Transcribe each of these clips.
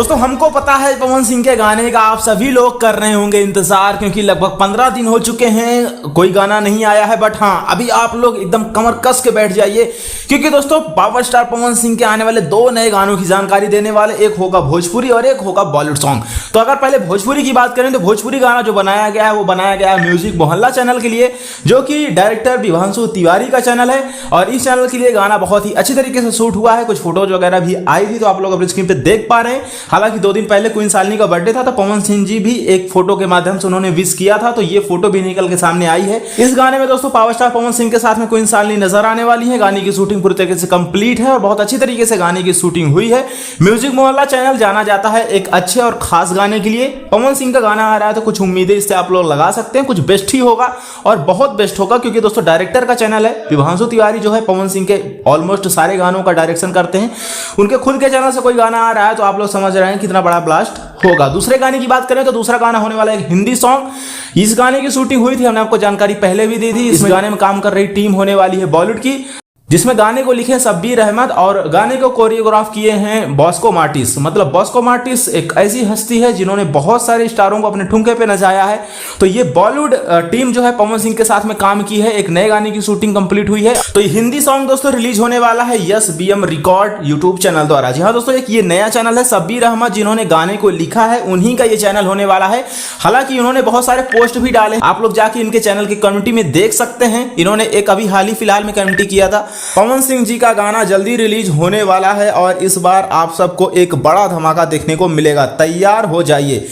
दोस्तों हमको पता है पवन सिंह के गाने का आप सभी लोग कर रहे होंगे इंतजार, क्योंकि लगभग 15 दिन हो चुके हैं कोई गाना नहीं आया है। बट हाँ, अभी आप लोग एकदम कमर कस के बैठ जाइए, क्योंकि दोस्तों पावर स्टार पवन सिंह के आने वाले 2 नए गानों की जानकारी देने वाले, एक होगा भोजपुरी और एक होगा बॉलीवुड सॉन्ग। तो अगर पहले भोजपुरी की बात करें तो भोजपुरी गाना जो बनाया गया है वो बनाया गया है म्यूजिक मोहल्ला चैनल के लिए, जो कि डायरेक्टर विभांशु तिवारी का चैनल है। और इस चैनल के लिए गाना बहुत ही अच्छी तरीके से शूट हुआ है, कुछ फोटोज वगैरह भी आई थी तो आप लोग अपनी स्क्रीन पे देख पा रहे हैं। हालांकि 2 दिन पहले क्वीन सालनी का बर्थडे था तो पवन सिंह जी भी एक फोटो के माध्यम से उन्होंने विश किया था, तो ये फोटो भी निकल के सामने आई है। इस गाने में दोस्तों पावर स्टार पवन सिंह के साथ में क्वीन सालनी नजर आने वाली है। गाने की शूटिंग पूरी तरीके से कंप्लीट है और बहुत अच्छी तरीके से गाने की शूटिंग हुई है। म्यूजिक मोहल्ला चैनल जाना जाता है एक अच्छे और खास गाने के लिए। पवन सिंह का गाना आ रहा है तो कुछ उम्मीदें इससे आप लोग लगा सकते हैं, कुछ बेस्ट ही होगा और बहुत बेस्ट होगा, क्योंकि दोस्तों डायरेक्टर का चैनल है। विभांशु तिवारी जो है पवन सिंह के ऑलमोस्ट सारे गानों का डायरेक्शन करते हैं। उनके खुद के चैनल से कोई गाना आ रहा है तो आप लोग समझ रहे हैं कितना बड़ा ब्लास्ट होगा। दूसरे गाने की बात करें तो दूसरा गाना होने वाला है एक हिंदी सॉन्ग। इस गाने की शूटिंग हुई थी, हमने आपको जानकारी पहले भी दी थी। इस गाने में काम कर रही टीम होने वाली है बॉलीवुड की, जिसमें गाने को लिखे शब्बीर अहमद और गाने को कोरियोग्राफ किए हैं बॉस्को मार्टिस। मतलब बॉस्को मार्टिस एक ऐसी हस्ती है जिन्होंने बहुत सारे स्टारों को अपने ठुमके पे नचाया है। तो ये बॉलीवुड टीम जो है पवन सिंह के साथ में काम की है। एक नए गाने की शूटिंग कंप्लीट हुई है। तो ये हिंदी सॉन्ग दोस्तों रिलीज होने वाला है yes BM record YouTube channel द्वारा। जी हाँ दोस्तों, एक ये नया चैनल है, शब्बीर अहमद जिन्होंने गाने को लिखा है उन्हीं का ये चैनल होने वाला है। हालांकि इन्होंने बहुत सारे पोस्ट भी डाले, आप लोग जाके इनके चैनल की कम्युनिटी में देख सकते हैं। इन्होंने एक अभी हाल ही फिलहाल में कम्युनिटी किया था। पवन सिंह जी का गाना जल्दी रिलीज होने वाला है और इस बार आप सबको एक बड़ा धमाका देखने को मिलेगा। तैयार हो जाइए।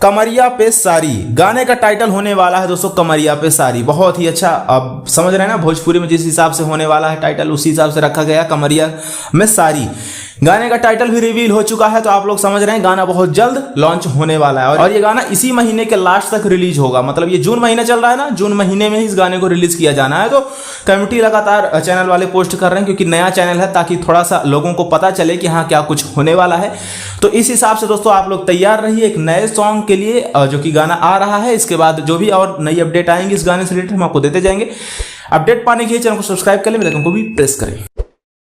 कमरिया पे सारी गाने का टाइटल होने वाला है दोस्तों, कमरिया पे सारी। बहुत ही अच्छा, अब समझ रहे हैं ना, भोजपुरी में जिस हिसाब से होने वाला है टाइटल उसी हिसाब से रखा गया, कमरिया में सारी। गाने का टाइटल भी रिवील हो चुका है, तो आप लोग समझ रहे हैं गाना बहुत जल्द लॉन्च होने वाला है। और ये गाना इसी महीने के लास्ट तक रिलीज होगा। मतलब ये जून महीना चल रहा है ना, जून महीने में ही इस गाने को रिलीज किया जाना है। तो कम्युनिटी लगातार चैनल वाले पोस्ट कर रहे हैं, क्योंकि नया चैनल है, ताकि थोड़ा सा लोगों को पता चले कि हाँ क्या कुछ होने वाला है। तो इस हिसाब से दोस्तों आप लोग तैयार रहिए एक नए सॉन्ग के लिए, जो कि गाना आ रहा है। इसके बाद जो भी और नई अपडेट आएंगी इस गाने से रिलेटेड हम आपको देते जाएंगे। अपडेट पाने के लिए चैनल को सब्सक्राइब कर लें, बेल आइकन को भी प्रेस करें।